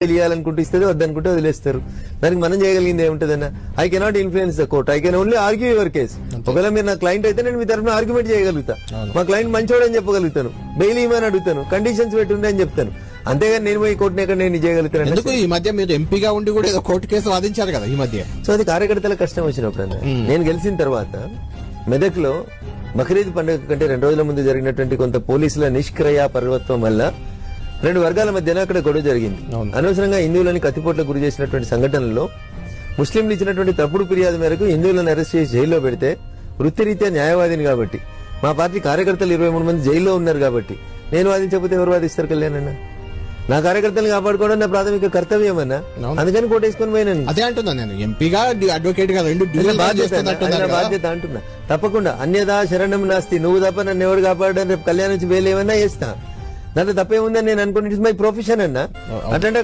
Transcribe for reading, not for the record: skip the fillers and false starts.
తెలియాలనుకుంటూ ఇస్తుంది, వద్దనుకుంటే వదిలేస్తారు. దానికి మనం చేయగలిగింది ఏముంటదన్నా? I cannot influence the court, I can only argue your case. ఒకవేళ మీరు నా క్లయింట్ అయితే నేను మీ తరఫున ఆర్గ్యుమెంట్ చేయగలుగుతా, మా క్లయింట్ మంచోడని చెప్పగలుగుతాను, బెయిల్ ఇవ్వమని అడుగుతాను, కండిషన్స్ పెట్టుండే అని చెప్తాను. అంతేగాని నేను పోయి కోర్టుని ఎక్కడ నేను చేయగలుగుతాను? ఎందుకు ఈ మధ్య మీరు ఎంపీగా ఉండి కూడా ఏదో కోర్టు కేసు వాదించారు కదా ఈ మధ్య. సో అది కార్యకర్తల కష్టం వచ్చినప్పుడు నేను గెలిచిన తర్వాత మెదక్ లో బక్రీద్ పండుగ కంటే 2 రోజుల ముందు జరిగినటువంటి కొంత పోలీసుల నిష్క్రియ పర్వత్వం వల్ల 2 వర్గాల మధ్యన అక్కడ గొడవ జరిగింది. అనవసరంగా హిందువులని కత్తిపోట్లకు గురి చేసినటువంటి సంఘటనలో ముస్లింలు ఇచ్చినటువంటి తప్పుడు ఫిర్యాదు మేరకు హిందువులను అరెస్ట్ చేసి జైల్లో పెడితే వృత్తిరీత్యా న్యాయవాదిని కాబట్టి, మా పార్టీ కార్యకర్తలు 23 మంది జైల్లో ఉన్నారు కాబట్టి నేను వాదించకపోతే ఎవరు వాదిస్తారు? కళ్యాణ్ నా కార్యకర్తలు కాపాడుకోవడం నా ప్రాథమిక కర్తవ్యం అన్నా, అందుకని కోటేసుకొని పోయినాను. అదే అంటున్నా నేను, ఎంపీగా అడ్వకేట్ గా బాధ్యత అంటున్నా. తప్పకుండా అన్యదా శరణం నాస్తి, నువ్వు తప్ప నన్ను ఎవరు కాపాడని రేపు కళ్యాణ్ నుంచి బెయిల్ ఏమన్నా చేస్తా, దాంట్లో తప్పేముందని నేను అనుకుని ఇట్స్ మై ప్రొఫెషన్ అన్నా. అంటే అక్కడ